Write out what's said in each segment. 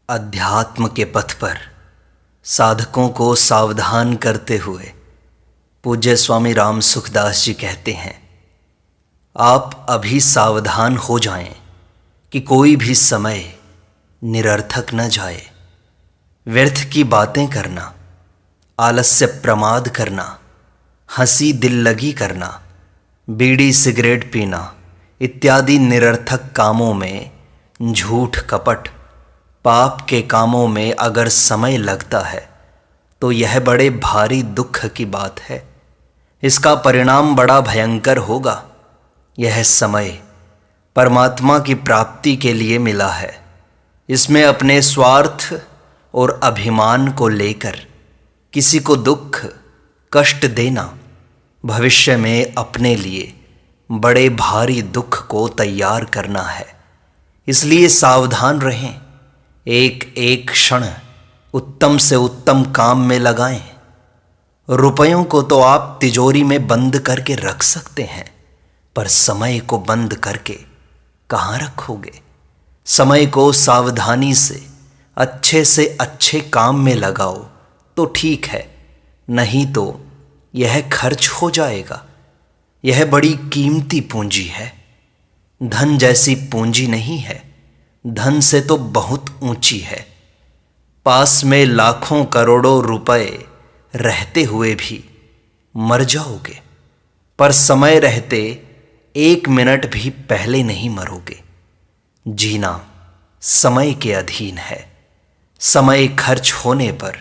अध्यात्म के पथ पर साधकों को सावधान करते हुए पूज्य स्वामी राम सुखदास जी कहते हैं, आप अभी सावधान हो जाएं कि कोई भी समय निरर्थक न जाए। व्यर्थ की बातें करना, आलस्य प्रमाद करना, हंसी दिल लगी करना, बीड़ी सिगरेट पीना इत्यादि निरर्थक कामों में, झूठ कपट पाप के कामों में अगर समय लगता है तो यह बड़े भारी दुख की बात है। इसका परिणाम बड़ा भयंकर होगा। यह समय परमात्मा की प्राप्ति के लिए मिला है। इसमें अपने स्वार्थ और अभिमान को लेकर किसी को दुख कष्ट देना भविष्य में अपने लिए बड़े भारी दुख को तैयार करना है। इसलिए सावधान रहें। एक एक क्षण उत्तम से उत्तम काम में लगाएं। रुपयों को तो आप तिजोरी में बंद करके रख सकते हैं, पर समय को बंद करके कहाँ रखोगे? समय को सावधानी से अच्छे काम में लगाओ तो ठीक है, नहीं तो यह खर्च हो जाएगा। यह बड़ी कीमती पूंजी है। धन जैसी पूंजी नहीं है, धन से तो बहुत ऊंची है। पास में लाखों करोड़ों रुपए रहते हुए भी मर जाओगे, पर समय रहते एक मिनट भी पहले नहीं मरोगे। जीना समय के अधीन है। समय खर्च होने पर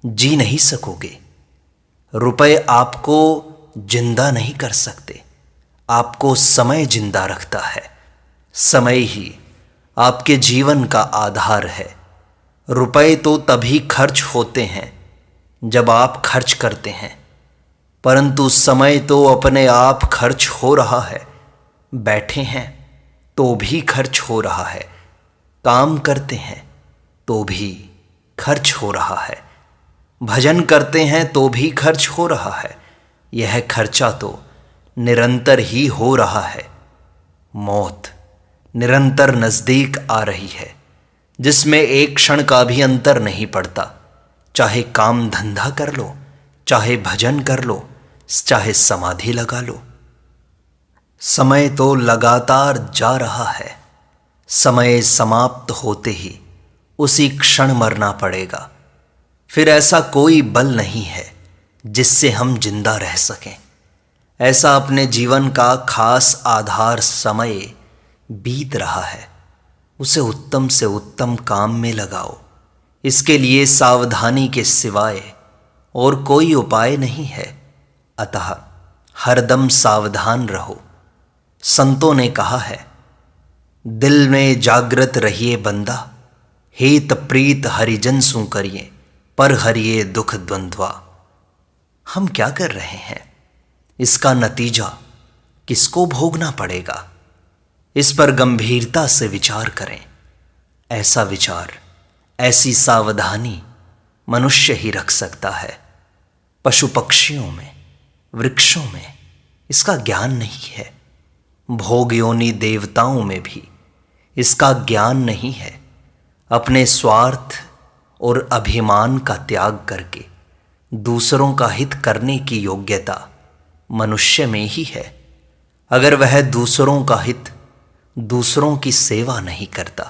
जी नहीं सकोगे। रुपए आपको जिंदा नहीं कर सकते, आपको समय जिंदा रखता है। समय ही आपके जीवन का आधार है। रुपए तो तभी खर्च होते हैं जब आप खर्च करते हैं, परंतु समय तो अपने आप खर्च हो रहा है। बैठे हैं तो भी खर्च हो रहा है, काम करते हैं तो भी खर्च हो रहा है, भजन करते हैं तो भी खर्च हो रहा है। यह खर्चा तो निरंतर ही हो रहा है। मौत निरंतर नज़दीक आ रही है, जिसमें एक क्षण का भी अंतर नहीं पड़ता। चाहे काम धंधा कर लो, चाहे भजन कर लो, चाहे समाधि लगा लो, समय तो लगातार जा रहा है। समय समाप्त होते ही उसी क्षण मरना पड़ेगा। फिर ऐसा कोई बल नहीं है जिससे हम जिंदा रह सकें। ऐसा अपने जीवन का खास आधार समय बीत रहा है, उसे उत्तम से उत्तम काम में लगाओ। इसके लिए सावधानी के सिवाय और कोई उपाय नहीं है। अतः हरदम सावधान रहो। संतों ने कहा है, दिल में जागृत रहिए बंदा, हेत प्रीत हरिजन सु करिए, पर हरिये दुख द्वंद्वा। हम क्या कर रहे हैं, इसका नतीजा किसको भोगना पड़ेगा, इस पर गंभीरता से विचार करें। ऐसा विचार, ऐसी सावधानी मनुष्य ही रख सकता है। पशु पक्षियों में, वृक्षों में इसका ज्ञान नहीं है। भोग योनि देवताओं में भी इसका ज्ञान नहीं है। अपने स्वार्थ और अभिमान का त्याग करके दूसरों का हित करने की योग्यता मनुष्य में ही है। अगर वह दूसरों का हित, दूसरों की सेवा नहीं करता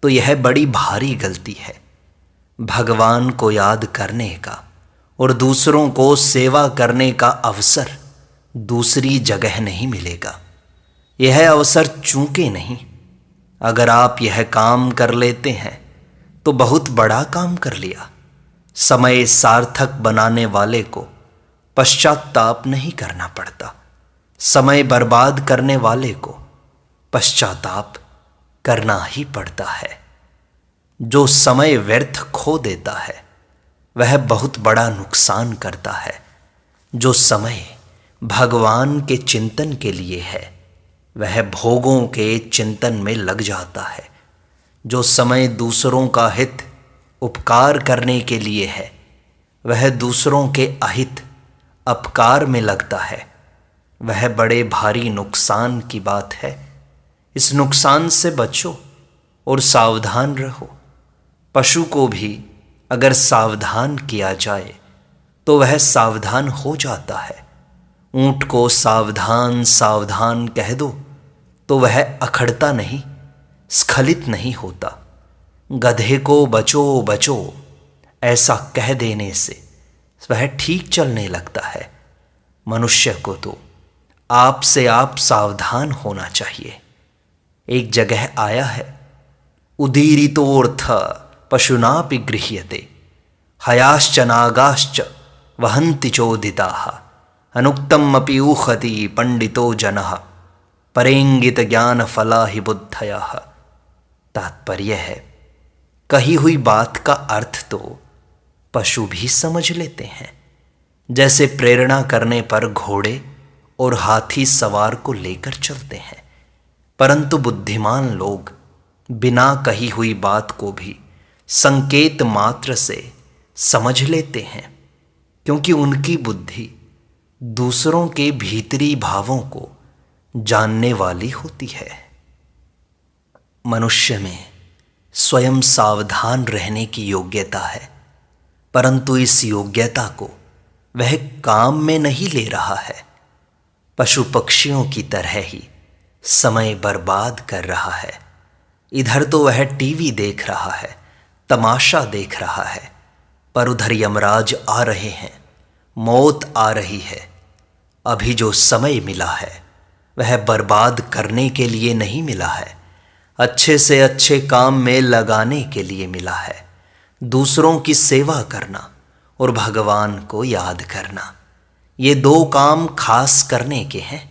तो यह बड़ी भारी गलती है। भगवान को याद करने का और दूसरों को सेवा करने का अवसर दूसरी जगह नहीं मिलेगा। यह अवसर चूके नहीं। अगर आप यह काम कर लेते हैं तो बहुत बड़ा काम कर लिया। समय सार्थक बनाने वाले को पश्चाताप नहीं करना पड़ता। समय बर्बाद करने वाले को पश्चाताप करना ही पड़ता है। जो समय व्यर्थ खो देता है वह बहुत बड़ा नुकसान करता है। जो समय भगवान के चिंतन के लिए है वह भोगों के चिंतन में लग जाता है। जो समय दूसरों का हित, उपकार करने के लिए है वह दूसरों के अहित, अपकार में लगता है। वह बड़े भारी नुकसान की बात है। इस नुकसान से बचो और सावधान रहो। पशु को भी अगर सावधान किया जाए तो वह सावधान हो जाता है। ऊंट को सावधान सावधान कह दो तो वह अखड़ता नहीं, स्खलित नहीं होता। गधे को बचो बचो ऐसा कह देने से वह ठीक चलने लगता है। मनुष्य को तो आप से आप सावधान होना चाहिए। एक जगह आया है, उदीरितोऽर्थ पशुनापि गृह्यते, हयाश्च नागाश्च वहन्ति चोदिताः, अनुक्तम् अपि ऊहति पंडितो जनः, परेंगित ज्ञान फला हि बुद्धयः। तात्पर्य है, कही हुई बात का अर्थ तो पशु भी समझ लेते हैं। जैसे प्रेरणा करने पर घोड़े और हाथी सवार को लेकर चलते हैं, परंतु बुद्धिमान लोग बिना कही हुई बात को भी संकेत मात्र से समझ लेते हैं, क्योंकि उनकी बुद्धि दूसरों के भीतरी भावों को जानने वाली होती है। मनुष्य में स्वयं सावधान रहने की योग्यता है, परंतु इस योग्यता को वह काम में नहीं ले रहा है। पशु पक्षियों की तरह ही समय बर्बाद कर रहा है। इधर तो वह टीवी देख रहा है, तमाशा देख रहा है, पर उधर यमराज आ रहे हैं, मौत आ रही है। अभी जो समय मिला है वह बर्बाद करने के लिए नहीं मिला है, अच्छे से अच्छे काम में लगाने के लिए मिला है। दूसरों की सेवा करना और भगवान को याद करना, ये दो काम खास करने के हैं।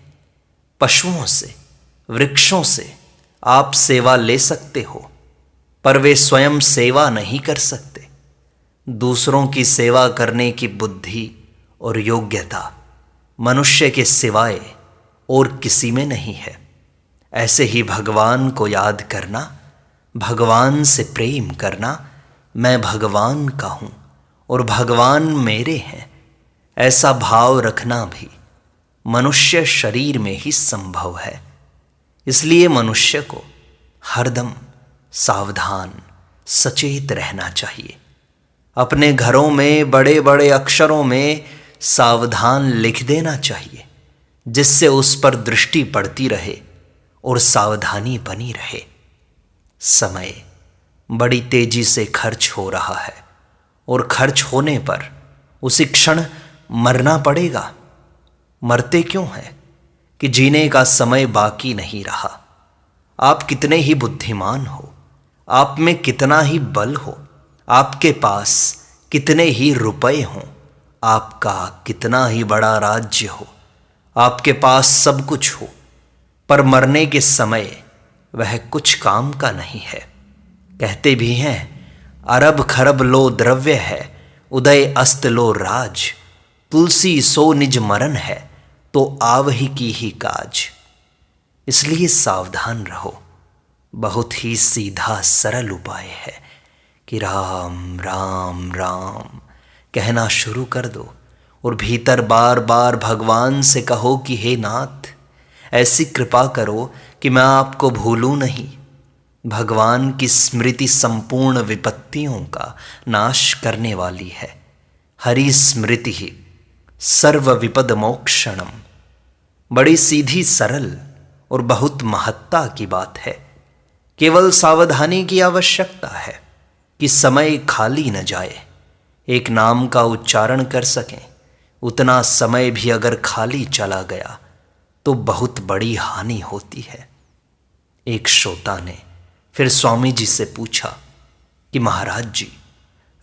पशुओं से, वृक्षों से आप सेवा ले सकते हो, पर वे स्वयं सेवा नहीं कर सकते। दूसरों की सेवा करने की बुद्धि और योग्यता मनुष्य के सिवाय और किसी में नहीं है। ऐसे ही भगवान को याद करना, भगवान से प्रेम करना, मैं भगवान का हूँ और भगवान मेरे हैं, ऐसा भाव रखना भी मनुष्य शरीर में ही संभव है। इसलिए मनुष्य को हरदम सावधान सचेत रहना चाहिए। अपने घरों में बड़े बड़े अक्षरों में सावधान लिख देना चाहिए, जिससे उस पर दृष्टि पड़ती रहे और सावधानी बनी रहे। समय बड़ी तेजी से खर्च हो रहा है और खर्च होने पर उसी क्षण मरना पड़ेगा। मरते क्यों हैं कि जीने का समय बाकी नहीं रहा। आप कितने ही बुद्धिमान हो, आप में कितना ही बल हो, आपके पास कितने ही रुपए हों, आपका कितना ही बड़ा राज्य हो, आपके पास सब कुछ हो, पर मरने के समय वह कुछ काम का नहीं है। कहते भी हैं, अरब खरब लो द्रव्य है, उदय अस्त लो राज, तुलसी सो निज मरण है, तो आवही की ही काज। इसलिए सावधान रहो। बहुत ही सीधा सरल उपाय है कि राम राम राम कहना शुरू कर दो और भीतर बार बार भगवान से कहो कि हे नाथ, ऐसी कृपा करो कि मैं आपको भूलूं नहीं। भगवान की स्मृति संपूर्ण विपत्तियों का नाश करने वाली है। हरि स्मृति ही सर्व विपद मोक्षणम। बड़ी सीधी सरल और बहुत महत्ता की बात है। केवल सावधानी की आवश्यकता है कि समय खाली न जाए। एक नाम का उच्चारण कर सकें, उतना समय भी अगर खाली चला गया तो बहुत बड़ी हानि होती है। एक श्रोता ने फिर स्वामी जी से पूछा कि महाराज जी,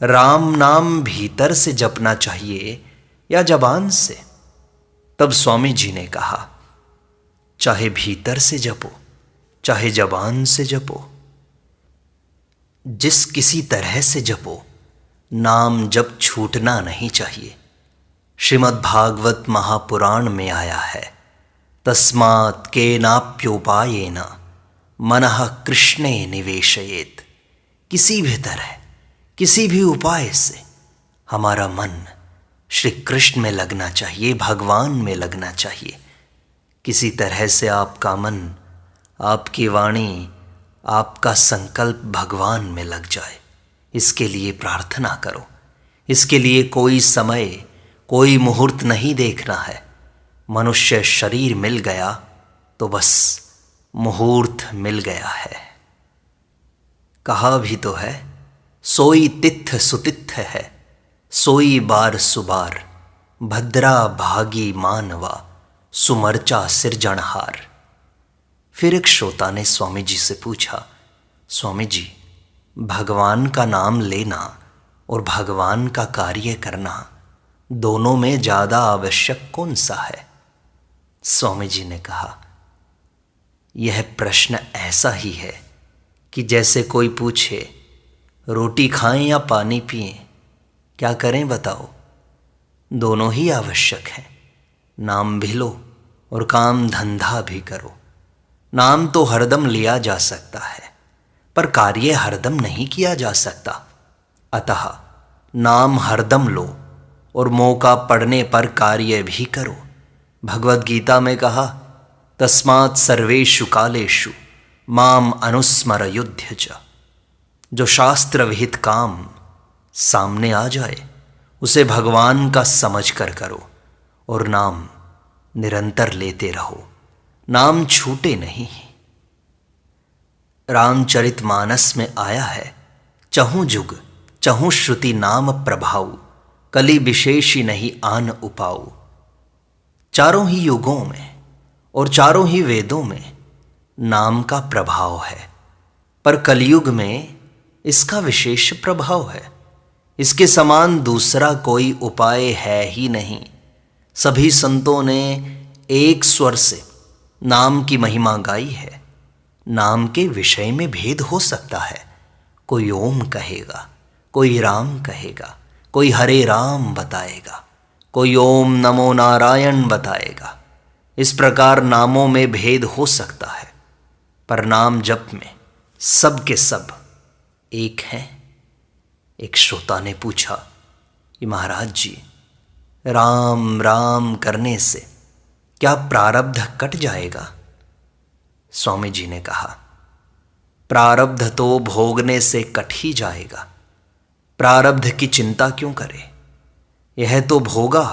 राम नाम भीतर से जपना चाहिए या जबान से? तब स्वामी जी ने कहा, चाहे भीतर से जपो चाहे जबान से जपो, जिस किसी तरह से जपो, नाम जप छूटना नहीं चाहिए। श्रीमद् भागवत महापुराण में आया है, तस्मात् केनाप्योपायेन मनः कृष्णे निवेशयेत्। किसी भी तरह, किसी भी उपाय से हमारा मन श्री कृष्ण में लगना चाहिए, भगवान में लगना चाहिए। किसी तरह से आपका मन, आपकी वाणी, आपका संकल्प भगवान में लग जाए, इसके लिए प्रार्थना करो। इसके लिए कोई समय, कोई मुहूर्त नहीं देखना है। मनुष्य शरीर मिल गया तो बस मुहूर्त मिल गया है। कहा भी तो है, सोई तिथ सुतिथ है, सोई बार सुबार, भद्रा भागी मानवा, सुमरचा सिरजनहार। फिर एक श्रोता ने स्वामी जी से पूछा, स्वामी जी, भगवान का नाम लेना और भगवान का कार्य करना, दोनों में ज़्यादा आवश्यक कौन सा है? स्वामी जी ने कहा, यह प्रश्न ऐसा ही है कि जैसे कोई पूछे, रोटी खाएं या पानी पिएं, क्या करें बताओ? दोनों ही आवश्यक हैं। नाम भी लो और काम धंधा भी करो। नाम तो हरदम लिया जा सकता है, पर कार्य हरदम नहीं किया जा सकता। अतः नाम हरदम लो और मौका पड़ने पर कार्य भी करो। भगवद गीता में कहा, तस्मात् सर्वेषु कालेषु माम अनुस्मर युध्य च। जो शास्त्र विहित काम सामने आ जाए उसे भगवान का समझ कर करो और नाम निरंतर लेते रहो, नाम छूटे नहीं। रामचरितमानस में आया है, चहु जुग चहु श्रुति नाम प्रभाऊ, कली विशेषी नहीं आन उपाऊ। चारों ही युगों में और चारों ही वेदों में नाम का प्रभाव है, पर कलयुग में इसका विशेष प्रभाव है। इसके समान दूसरा कोई उपाय है ही नहीं। सभी संतों ने एक स्वर से नाम की महिमा गाई है। नाम के विषय में भेद हो सकता है। कोई ओम कहेगा, कोई राम कहेगा, कोई हरे राम बताएगा, कोई ओम नमो नारायण बताएगा। इस प्रकार नामों में भेद हो सकता है, पर नाम जप में सब के सब एक हैं। एक श्रोता ने पूछा कि महाराज जी, राम राम करने से क्या प्रारब्ध कट जाएगा? स्वामी जी ने कहा, प्रारब्ध तो भोगने से कट ही जाएगा। प्रारब्ध की चिंता क्यों करे? यह तो भोगा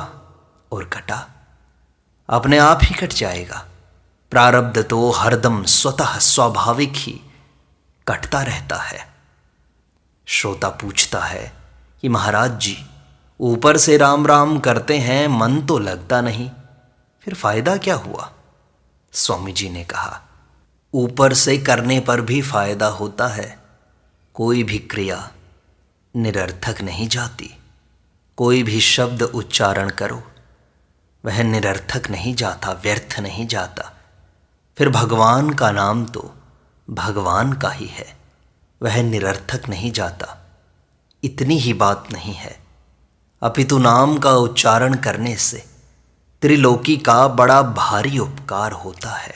और कटा, अपने आप ही कट जाएगा। प्रारब्ध तो हरदम स्वतः स्वाभाविक ही कटता रहता है। श्रोता पूछता है कि महाराज जी, ऊपर से राम राम करते हैं, मन तो लगता नहीं, फिर फायदा क्या हुआ? स्वामी जी ने कहा, ऊपर से करने पर भी फायदा होता है। कोई भी क्रिया निरर्थक नहीं जाती। कोई भी शब्द उच्चारण करो, वह निरर्थक नहीं जाता, व्यर्थ नहीं जाता। फिर भगवान का नाम तो भगवान का ही है, वह निरर्थक नहीं जाता। इतनी ही बात नहीं है, अपितु नाम का उच्चारण करने से त्रिलोकी का बड़ा भारी उपकार होता है।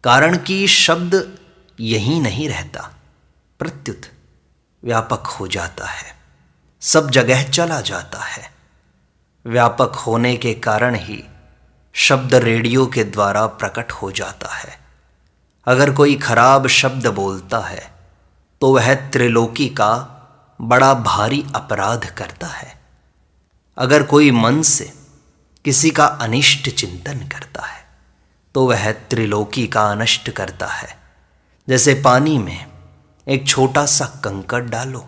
कारण कि शब्द यहीं नहीं रहता, प्रत्युत व्यापक हो जाता है, सब जगह चला जाता है। व्यापक होने के कारण ही शब्द रेडियो के द्वारा प्रकट हो जाता है। अगर कोई खराब शब्द बोलता है तो वह त्रिलोकी का बड़ा भारी अपराध करता है। अगर कोई मन से किसी का अनिष्ट चिंतन करता है तो वह त्रिलोकी का अनष्ट करता है। जैसे पानी में एक छोटा सा कंकड़ डालो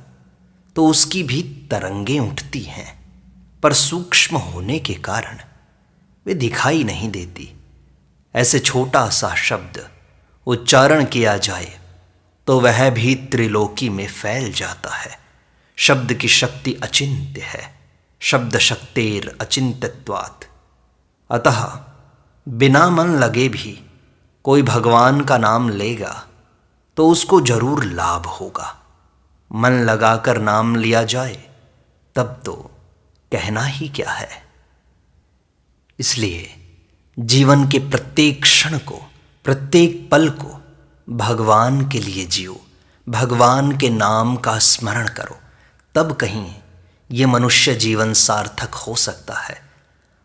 तो उसकी भी तरंगें उठती हैं, पर सूक्ष्म होने के कारण वे दिखाई नहीं देती। ऐसे छोटा सा शब्द उच्चारण किया जाए तो वह भी त्रिलोकी में फैल जाता है। शब्द की शक्ति अचिंत्य है, शब्द शक्तेर अचिंत्यत्वात्। अतः बिना मन लगे भी कोई भगवान का नाम लेगा तो उसको जरूर लाभ होगा। मन लगाकर नाम लिया जाए तब तो कहना ही क्या है। इसलिए जीवन के प्रत्येक क्षण को, प्रत्येक पल को भगवान के लिए जियो, भगवान के नाम का स्मरण करो, तब कहीं ये मनुष्य जीवन सार्थक हो सकता है।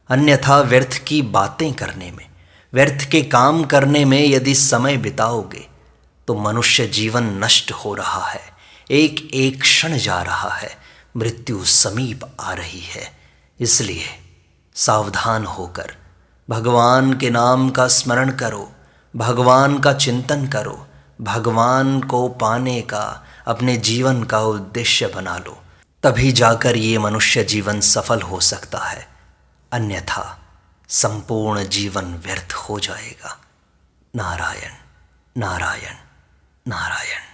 अन्यथा व्यर्थ की बातें करने में, व्यर्थ के काम करने में यदि समय बिताओगे तो मनुष्य जीवन नष्ट हो रहा है, एक एक क्षण जा रहा है, मृत्यु समीप आ रही है। इसलिए सावधान होकर भगवान के नाम का स्मरण करो, भगवान का चिंतन करो, भगवान को पाने का अपने जीवन का उद्देश्य बना लो। तभी जाकर ये मनुष्य जीवन सफल हो सकता है, अन्यथा संपूर्ण जीवन व्यर्थ हो जाएगा। नारायण नारायण नारायण।